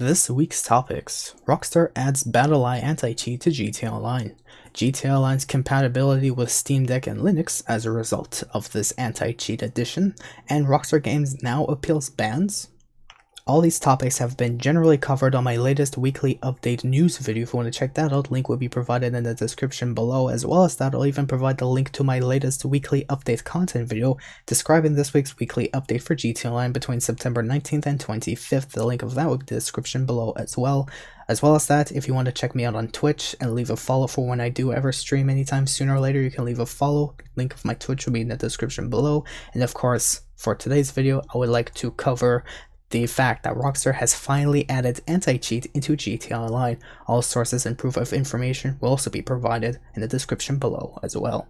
This week's topics: Rockstar adds BattlEye anti-cheat to GTA Online. GTA Online's compatibility with Steamdeck and Linux as a result of this anti-cheat addition, and Rockstar Games now appeals bans. All these topics have been generally covered on my latest weekly update news video. If you want to check that out, link will be provided in the description below. As well as that, I'll even provide the link to my latest weekly update content video describing this week's weekly update for GTA Online between September 19th and 25th. The link of that will be in the description below as well. As well as that, if you want to check me out on Twitch and leave a follow for when I do ever stream anytime sooner or later, you can leave a follow. Link of my Twitch will be in the description below. And of course, for today's video, I would like to cover the fact that Rockstar has finally added anti-cheat into GTA Online. All sources and proof of information will also be provided in the description below as well.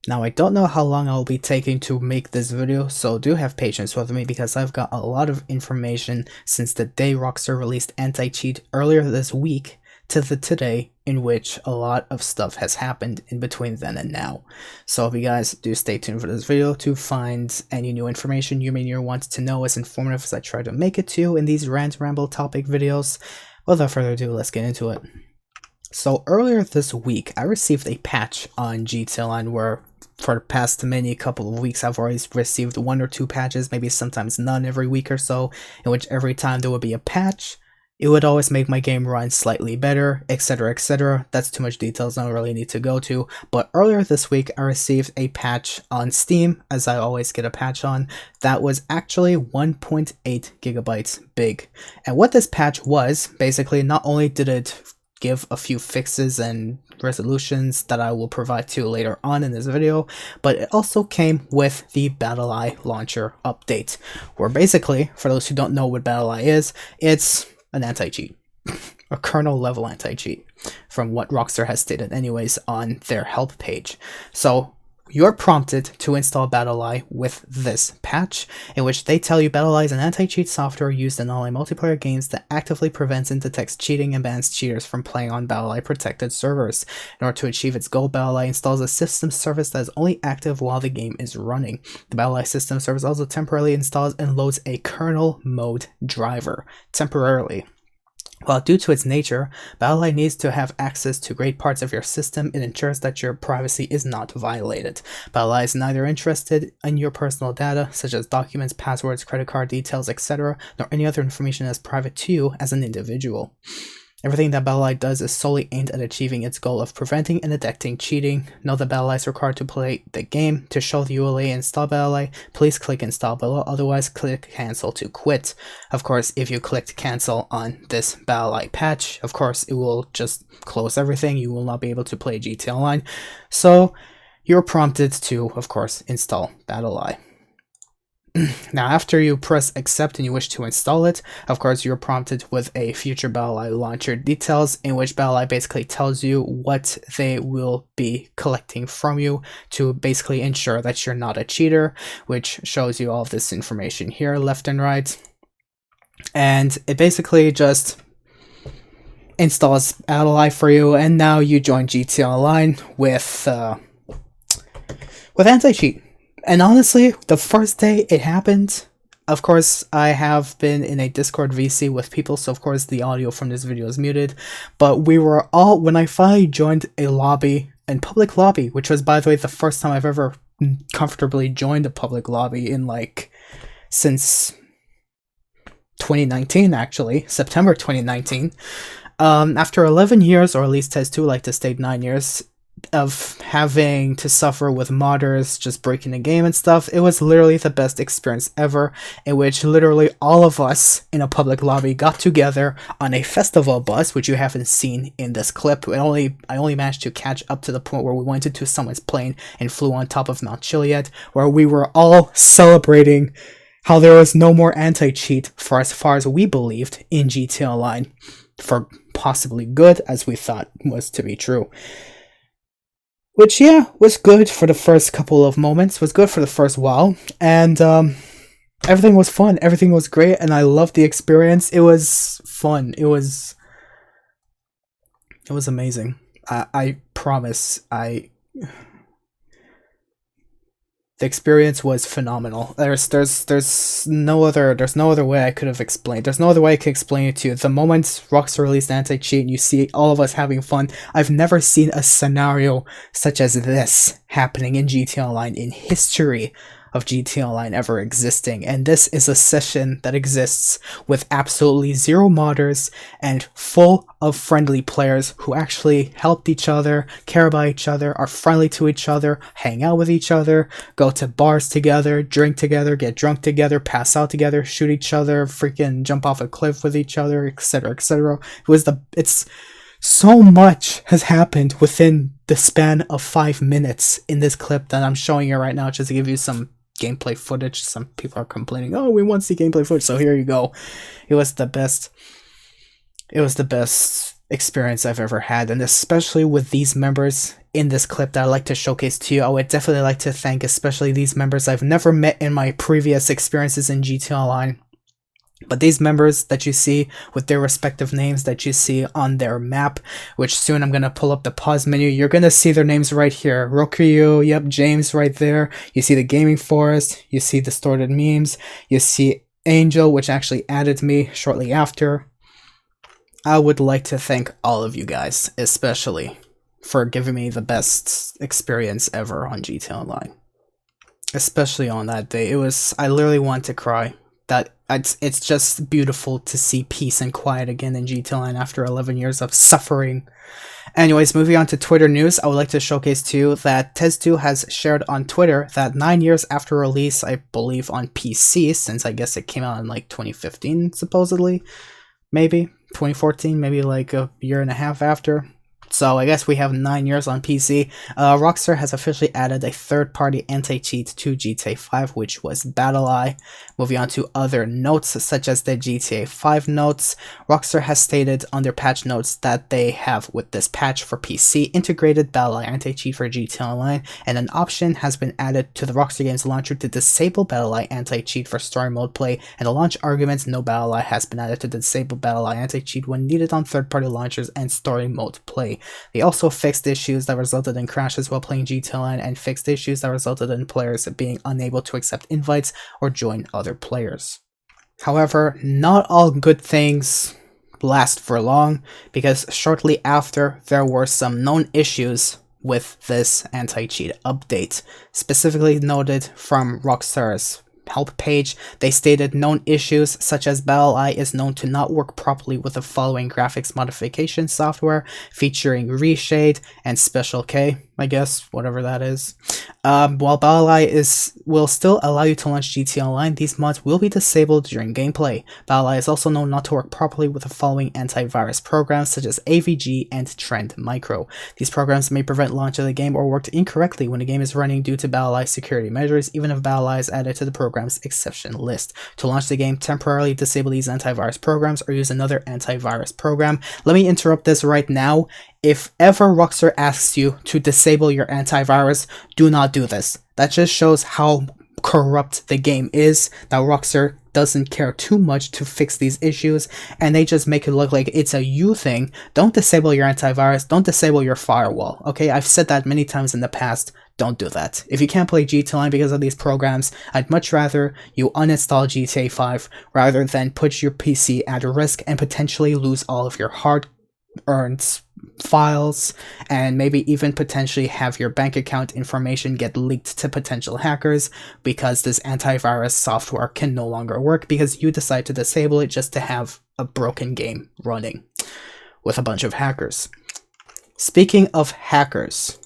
Now, I don't know how long I'll be taking to make this video, so do have patience with me because I've got a lot of information since the day Rockstar released anti-cheat earlier this week to today, in which a lot of stuff has happened in between then and now. So if you guys do stay tuned for this video to find any new information you may want to know, as informative as I try to make it to you in these rant ramble topic videos. Without further ado, let's get into it. So earlier this week, I received a patch on GTA Online where for the past couple of weeks I've always received 1 or 2 patches, maybe sometimes none every week or so, in which every time there would be a patch, it would always make my game run slightly better, etc, etc. That's too much details I don't really need to go to. But earlier this week, I received a patch on Steam, as I always get a patch on, that was actually 1.8 gigabytes big. And what this patch was, basically, not only did it give a few fixes and resolutions that I will provide to you later on in this video, but it also came with the BattlEye launcher update, where basically, for those who don't know what BattlEye is, it's an anti-cheat, a kernel level anti-cheat, from what Rockstar has stated anyways on their help page. So you're prompted to install BattlEye with this patch, in which they tell you BattlEye is an anti-cheat software used in online multiplayer games that actively prevents and detects cheating and bans cheaters from playing on BattlEye protected servers. In order to achieve its goal, BattlEye installs a system service that is only active while the game is running. The BattlEye system service also temporarily installs and loads a kernel mode driver, temporarily. While due to its nature, BattlEye needs to have access to great parts of your system, it ensures that your privacy is not violated. BattlEye is neither interested in your personal data, such as documents, passwords, credit card details, etc., nor any other information that is private to you as an individual. Everything that BattlEye does is solely aimed at achieving its goal of preventing and detecting cheating. Note that BattlEye is required to play the game. To show the ULA and install BattlEye, please click install below, otherwise click cancel to quit. Of course, if you clicked cancel on this BattlEye patch, of course it will just close everything. You will not be able to play GTA Online. So you're prompted to, of course, install BattlEye. Now, after you press accept and you wish to install it, of course, you're prompted with a future BattlEye launcher details, in which BattlEye basically tells you what they will be collecting from you to basically ensure that you're not a cheater, which shows you all of this information here, left and right. And it basically just installs BattlEye for you, and now you join GTA Online with anti-cheat. And honestly, the first day it happened, of course, I have been in a Discord VC with people, so of course the audio from this video is muted. But we were all, when I finally joined a lobby, a public lobby, which was, by the way, the first time I've ever comfortably joined a public lobby in, since 2019, actually, September 2019. After 11 years, or at least Tez2 like to state 9 years, of having to suffer with modders just breaking the game and stuff, it was literally the best experience ever, in which literally all of us in a public lobby got together on a festival bus, which you haven't seen in this clip. I only managed to catch up to the point where we went into someone's plane and flew on top of Mount Chiliad, where we were all celebrating how there was no more anti-cheat, for as far as we believed, in GTA Online, for possibly good, as we thought was to be true. Which, yeah, was good for the first couple of moments, was good for the first while, and everything was fun, everything was great, and I loved the experience. It was fun, it was amazing. I promise, The experience was phenomenal. There's no other way I could have explained. There's no other way I could explain it to you. The moment Rockstar released Anti-Cheat and you see all of us having fun, I've never seen a scenario such as this happening in GTA Online in history of GTA Online ever existing, and this is a session that exists with absolutely zero modders and full of friendly players who actually help each other, care about each other, are friendly to each other, hang out with each other, go to bars together, drink together, get drunk together, pass out together, shoot each other, freaking jump off a cliff with each other, etc., etc. It's so much has happened within the span of 5 minutes in this clip that I'm showing you right now, just to give you some gameplay footage. Some people are complaining, oh, we want to see gameplay footage, so here you go. It was the best experience I've ever had, and especially with these members in this clip that I'd like to showcase to you. I would definitely like to thank especially these members I've never met in my previous experiences in GTA Online. But these members that you see with their respective names that you see on their map, which soon I'm going to pull up the pause menu, you're going to see their names right here. Rokiryu, yep, James right there. You see the Gaming Forest, you see Distorted Memes, you see Angel, which actually added me shortly after. I would like to thank all of you guys, especially for giving me the best experience ever on GTA Online. Especially on that day. I literally want to cry. It's just beautiful to see peace and quiet again in GTA Online after 11 years of suffering. Anyways, moving on to Twitter news, I would like to showcase to you that Tez2 has shared on Twitter that 9 years after release, I believe on PC, since I guess it came out in like 2015 supposedly, maybe 2014, maybe like a year and a half after. So I guess we have 9 years on PC. Rockstar has officially added a third-party anti-cheat to GTA 5, which was BattlEye. Moving on to other notes, such as the GTA 5 notes, Rockstar has stated on their patch notes that they have, with this patch for PC, integrated BattlEye anti-cheat for GTA Online, and an option has been added to the Rockstar Games launcher to disable BattlEye anti-cheat for story mode play, and the launch argument no BattlEye has been added to disable BattlEye anti-cheat when needed on third-party launchers and story mode play. They also fixed issues that resulted in crashes while playing GTA Online and fixed issues that resulted in players being unable to accept invites or join other players. However, not all good things last for long, because shortly after there were some known issues with this anti-cheat update, specifically noted from Rockstar's help page. They stated known issues such as BattlEye is known to not work properly with the following graphics modification software featuring Reshade and Special K, I guess, whatever that is. While BattlEye will still allow you to launch GTA Online, these mods will be disabled during gameplay. BattlEye is also known not to work properly with the following antivirus programs such as AVG and Trend Micro. These programs may prevent launch of the game or work incorrectly when the game is running due to BattlEye security measures, even if BattlEye is added to the program's exception list. To launch the game, temporarily disable these antivirus programs or use another antivirus program. Let me interrupt this right now. If ever Rockstar asks you to disable your antivirus, do not do this. That just shows how corrupt the game is, that Rockstar doesn't care too much to fix these issues, and they just make it look like it's a you thing. Don't disable your antivirus, don't disable your firewall, okay? I've said that many times in the past. Don't do that. If you can't play GTA Online because of these programs, I'd much rather you uninstall GTA 5 rather than put your PC at risk and potentially lose all of your hard-earned files, and maybe even potentially have your bank account information get leaked to potential hackers because this antivirus software can no longer work because you decide to disable it just to have a broken game running with a bunch of hackers. Speaking of hackers,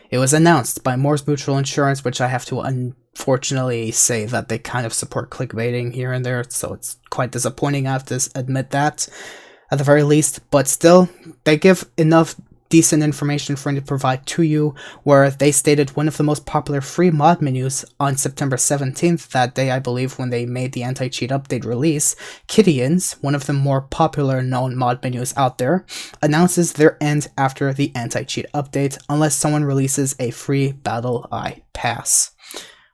it was announced by Moore's Mutual Insurance, which I have to unfortunately say that they kind of support clickbaiting here and there, so it's quite disappointing. I have to admit that, at the very least, but still, they give enough decent information for me to provide to you, where they stated one of the most popular free mod menus on September 17th, that day I believe when they made the anti-cheat update release, Kittians, one of the more popular known mod menus out there, announces their end after the anti-cheat update unless someone releases a free BattlEye pass,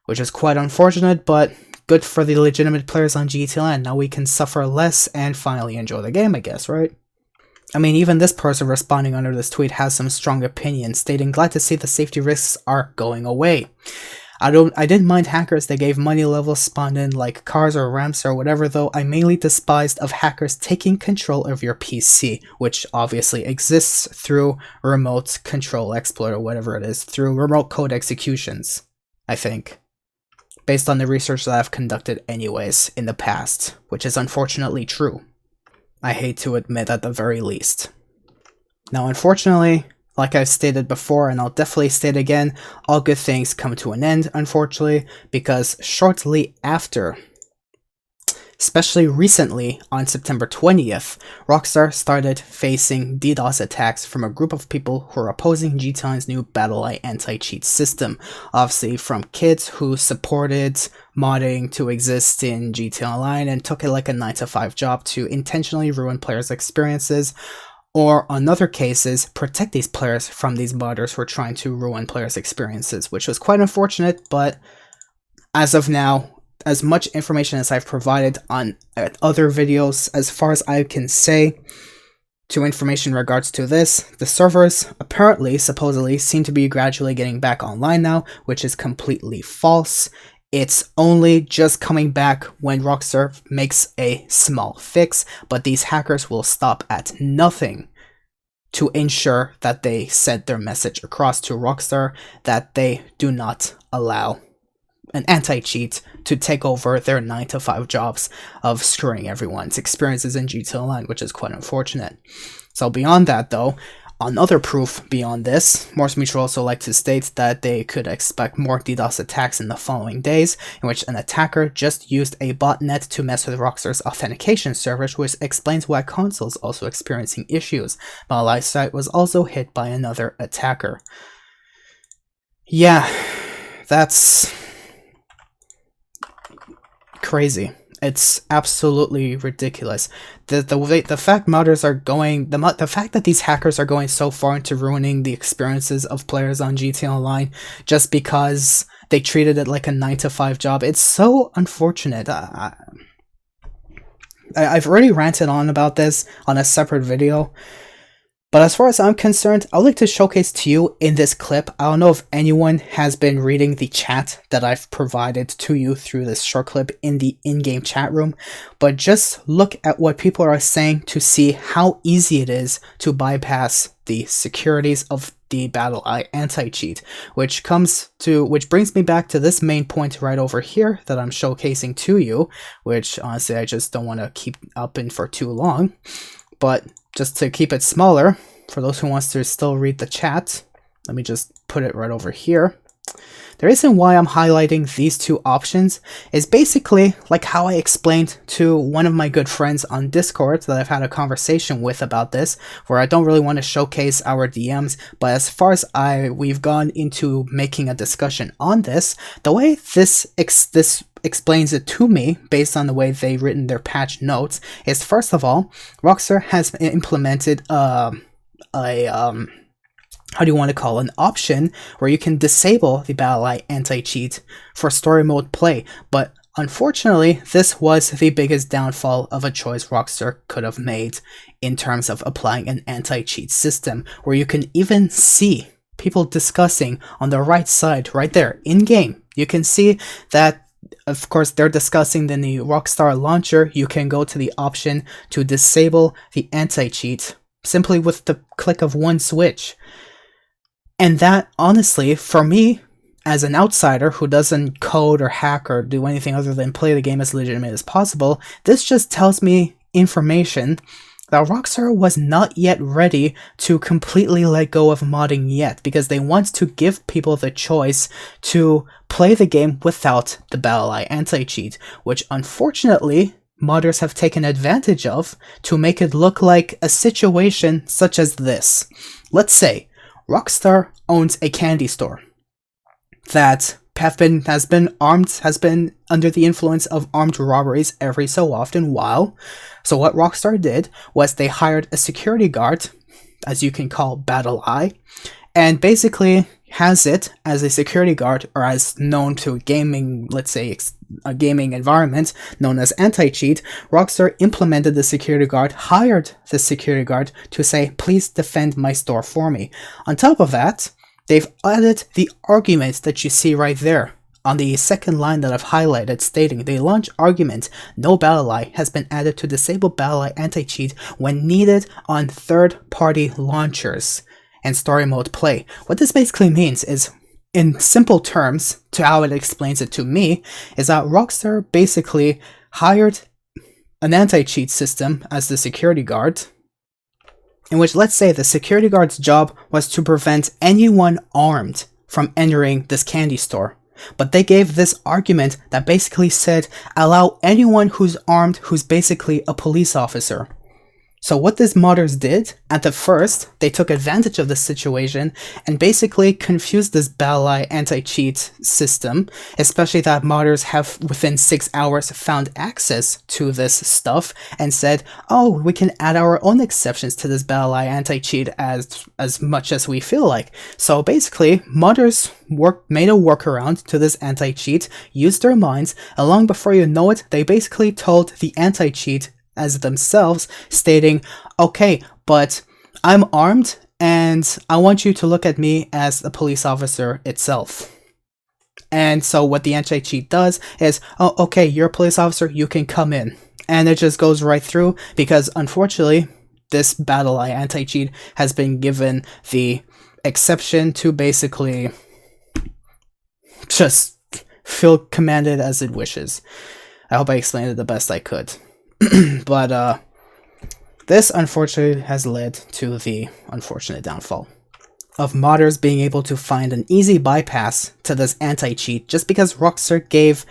which is quite unfortunate, but good for the legitimate players on GTA Online. Now we can suffer less and finally enjoy the game, I guess, right? I mean, even this person responding under this tweet has some strong opinions, stating, glad to see the safety risks are going away. I didn't mind hackers that gave money levels spawned in like cars or ramps or whatever, though I mainly despised of hackers taking control of your PC, which obviously exists through remote control exploit or whatever it is, through remote code executions, I think. Based on the research that I've conducted anyways in the past, which is unfortunately true. I hate to admit at the very least. Now, unfortunately, like I've stated before, and I'll definitely state again, all good things come to an end, unfortunately, because shortly after, especially recently on September 20th, Rockstar started facing DDoS attacks from a group of people who are opposing GTA's new BattlEye anti-cheat system. Obviously from kids who supported modding to exist in GTA Online and took it like a 9-to-5 job to intentionally ruin players' experiences, or in other cases, protect these players from these modders who are trying to ruin players' experiences, which was quite unfortunate, but as of now, as much information as I've provided on other videos, as far as I can say, to information in regards to this, the servers apparently, supposedly, seem to be gradually getting back online now, which is completely false. It's only just coming back when Rockstar makes a small fix, but these hackers will stop at nothing to ensure that they send their message across to Rockstar that they do not allow an anti-cheat to take over their 9-to-5 jobs of screwing everyone's experiences in GTA Online, which is quite unfortunate. So beyond that though, another proof beyond this, Morse Mutual also like to state that they could expect more DDoS attacks in the following days, in which an attacker just used a botnet to mess with Rockstar's authentication servers, which explains why consoles also experiencing issues. BattlEye's site was also hit by another attacker. Yeah, that's crazy. It's absolutely ridiculous. The fact modders are going, the fact that these hackers are going so far into ruining the experiences of players on GTA Online just because they treated it like a 9-to-5 job, it's so unfortunate. I've already ranted on about this on a separate video, but as far as I'm concerned, I would like to showcase to you in this clip. I don't know if anyone has been reading the chat that I've provided to you through this short clip in the in-game chat room, but just look at what people are saying to see how easy it is to bypass the securities of the BattlEye anti-cheat, which brings me back to this main point right over here that I'm showcasing to you, which honestly I just don't want to keep up in for too long. But just to keep it smaller, for those who wants to still read the chat, let me just put it right over here. The reason why I'm highlighting these two options is basically like how I explained to one of my good friends on Discord that I've had a conversation with about this, where I don't really want to showcase our DMs, but as far as we've gone into making a discussion on this, the way this explains it to me, based on the way they've written their patch notes, is first of all, Rockstar has implemented how do you want to call it, an option where you can disable the BattlEye anti-cheat for story mode play, but unfortunately this was the biggest downfall of a choice Rockstar could have made in terms of applying an anti-cheat system, where you can even see people discussing on the right side right there in game. You can see that of course they're discussing in the Rockstar launcher. You can go to the option to disable the anti-cheat simply with the click of one switch. And that, honestly, for me, as an outsider who doesn't code or hack or do anything other than play the game as legitimate as possible, this just tells me information that Rockstar was not yet ready to completely let go of modding yet, because they want to give people the choice to play the game without the BattlEye anti-cheat, which unfortunately modders have taken advantage of to make it look like a situation such as this. Let's say Rockstar owns a candy store that has been under the influence of armed robberies every so often. So what Rockstar did was they hired a security guard, as you can call BattlEye, and basically has it as a security guard, or as known to gaming, let's say a gaming environment known as anti-cheat. Rockstar implemented the security guard, hired the security guard to say, please defend my store for me. On top of that, they've added the arguments that you see right there on the second line that I've highlighted, stating the launch argument, no BattlEye has been added to disable BattlEye anti-cheat when needed on third-party launchers and story mode play. What this basically means is, in simple terms, to how it explains it to me, is that Rockstar basically hired an anti-cheat system as the security guard, in which, let's say, the security guard's job was to prevent anyone armed from entering this candy store. But they gave this argument that basically said, allow anyone who's armed who's basically a police officer. So what these modders did, at the first, they took advantage of the situation and basically confused this BattlEye anti-cheat system, especially that modders have within 6 hours found access to this stuff and said, oh, we can add our own exceptions to this BattlEye anti-cheat as much as we feel like. So basically, modders made a workaround to this anti-cheat, used their minds, and long before you know it, they basically told the anti-cheat as themselves, stating, okay, but I'm armed and I want you to look at me as a police officer itself. And so what the anti-cheat does is, oh, okay, you're a police officer, you can come in. And it just goes right through, because unfortunately, this BattlEye anti-cheat has been given the exception to basically just feel commanded as it wishes. I hope I explained it the best I could. But this unfortunately has led to the unfortunate downfall of modders being able to find an easy bypass to this anti-cheat just because Rockstar gave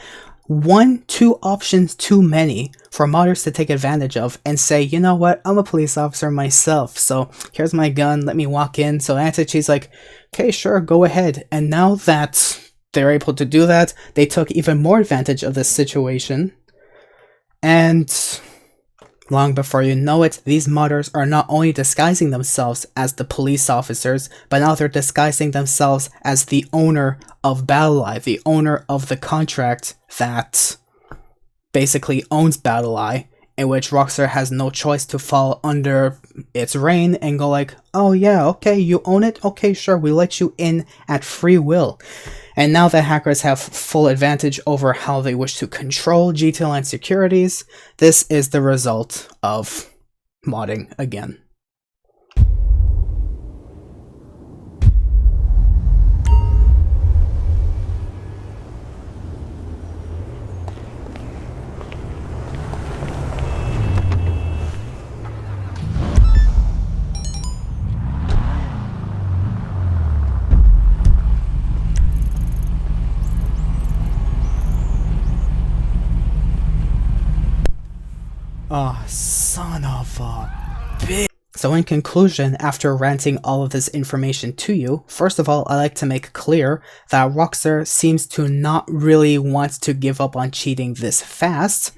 1-2 options too many for modders to take advantage of and say, you know what, I'm a police officer myself, so here's my gun, let me walk in. So anti-cheat's like, okay, sure, go ahead. And now that they're able to do that, they took even more advantage of this situation. And long before you know it, these modders are not only disguising themselves as the police officers, but now they're disguising themselves as the owner of BattlEye, the owner of the contract that basically owns BattlEye, in which Rockstar has no choice to fall under its reign and go like, oh yeah, okay, you own it? Okay, sure, we let you in at free will. And now that hackers have full advantage over how they wish to control GTA Online securities, this is the result of modding again. Oh, son of a bitch. So in conclusion, after ranting all of this information to you, first of all, I like to make clear that Rockstar seems to not really want to give up on cheating this fast,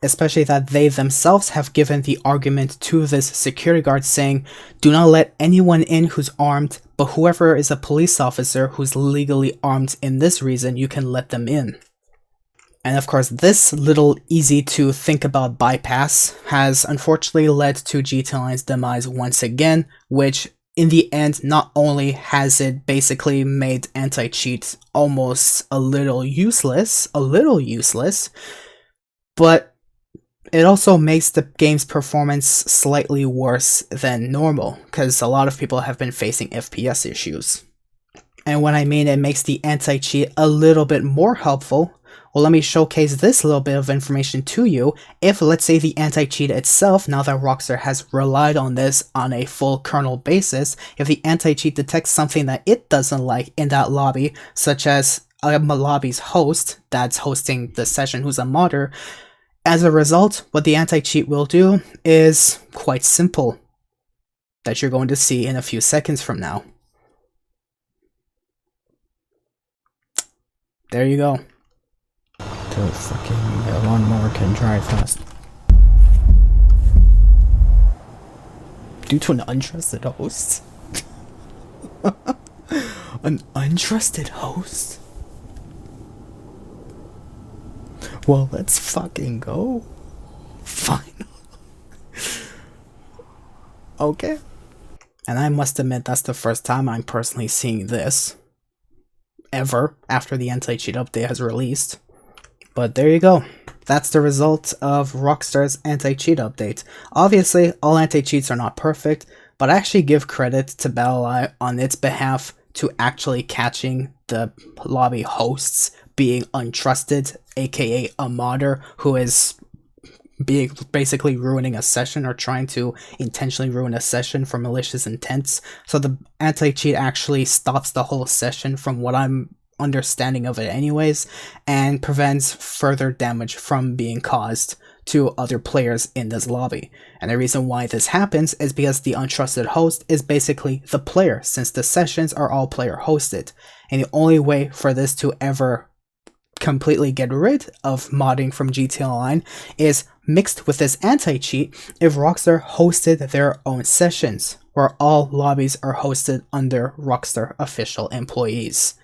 especially that they themselves have given the argument to this security guard saying, do not let anyone in who's armed, but whoever is a police officer who's legally armed in this reason, you can let them in. And of course, this little easy to think about bypass has unfortunately led to GTA Online's demise once again, which in the end, not only has it basically made anti-cheat almost a little useless, but it also makes the game's performance slightly worse than normal, because a lot of people have been facing FPS issues. And when I mean it makes the anti-cheat a little bit more helpful, well, let me showcase this little bit of information to you. If, let's say, the anti-cheat itself, now that Rockstar has relied on this on a full kernel basis, if the anti-cheat detects something that it doesn't like in that lobby, such as a lobby's host that's hosting the session who's a modder, as a result, what the anti-cheat will do is quite simple, that you're going to see in a few seconds from now. There you go. The fucking lawnmower can drive fast. Due to an untrusted host? An untrusted host? Well, let's fucking go. Fine. Okay. And I must admit, that's the first time I'm personally seeing this. ever after the anti-cheat update has released. But there you go. That's the result of Rockstar's anti-cheat update. Obviously, all anti-cheats are not perfect, but I actually give credit to BattlEye on its behalf to actually catching the lobby hosts being untrusted, aka a modder who is basically ruining a session or trying to intentionally ruin a session for malicious intents. So the anti-cheat actually stops the whole session from what I'm understanding of it anyways, and prevents further damage from being caused to other players in this lobby. And the reason why this happens is because the untrusted host is basically the player, since the sessions are all player hosted. And the only way for this to ever completely get rid of modding from GTA Online is mixed with this anti-cheat if Rockstar hosted their own sessions, where all lobbies are hosted under Rockstar official employees.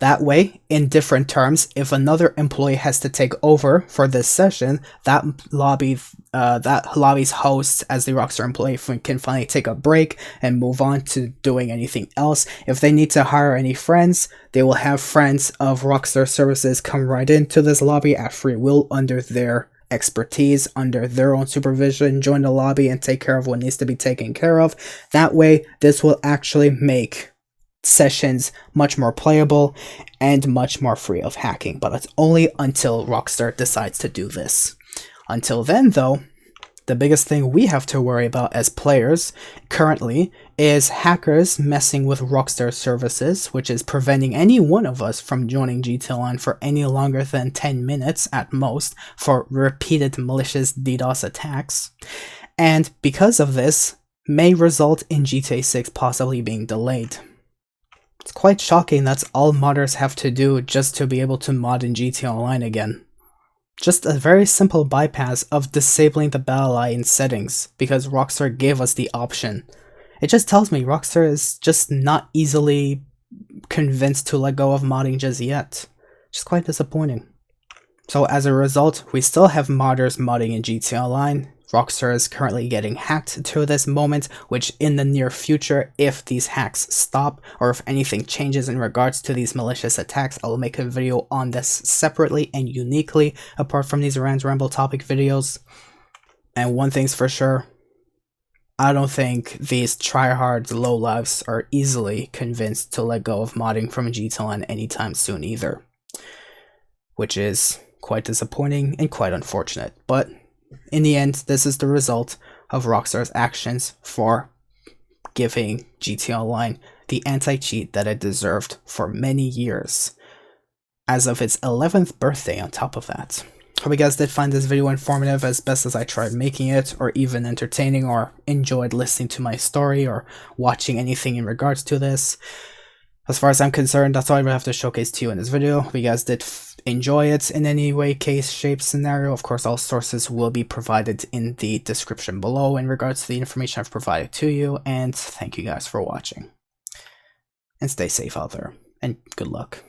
That way, in different terms, if another employee has to take over for this session, that lobby's host, as the Rockstar employee, can finally take a break and move on to doing anything else. If they need to hire any friends, they will have friends of Rockstar services come right into this lobby at free will under their expertise, under their own supervision, join the lobby and take care of what needs to be taken care of. That way, this will actually make sessions much more playable and much more free of hacking, but it's only until Rockstar decides to do this. Until then, though, the biggest thing we have to worry about as players currently is hackers messing with Rockstar services, which is preventing any one of us from joining GTA Online for any longer than 10 minutes at most for repeated malicious DDoS attacks. And because of this, may result in GTA 6 possibly being delayed. It's quite shocking that's all modders have to do just to be able to mod in GTA Online again. Just a very simple bypass of disabling the BattlEye in settings, because Rockstar gave us the option. It just tells me Rockstar is just not easily convinced to let go of modding just yet. Just quite disappointing. So as a result, we still have modders modding in GTA Online. Rockstar is currently getting hacked to this moment, which in the near future, if these hacks stop or if anything changes in regards to these malicious attacks, I'll make a video on this separately and uniquely apart from these rant ramble topic videos. And one thing's for sure, I don't think these tryhards lowlives are easily convinced to let go of modding from GTA Online anytime soon either, which is quite disappointing and quite unfortunate. But in the end, this is the result of Rockstar's actions for giving GTA Online the anti-cheat that it deserved for many years, as of its 11th birthday on top of that. Hope you guys did find this video informative as best as I tried making it, or even entertaining, or enjoyed listening to my story or watching anything in regards to this. As far as I'm concerned, that's all I really have to showcase to you in this video. Hope you guys did enjoy it in any way, case, shape, scenario. Of course, all sources will be provided in the description below in regards to the information I've provided to you. And thank you guys for watching. And stay safe out there. And good luck.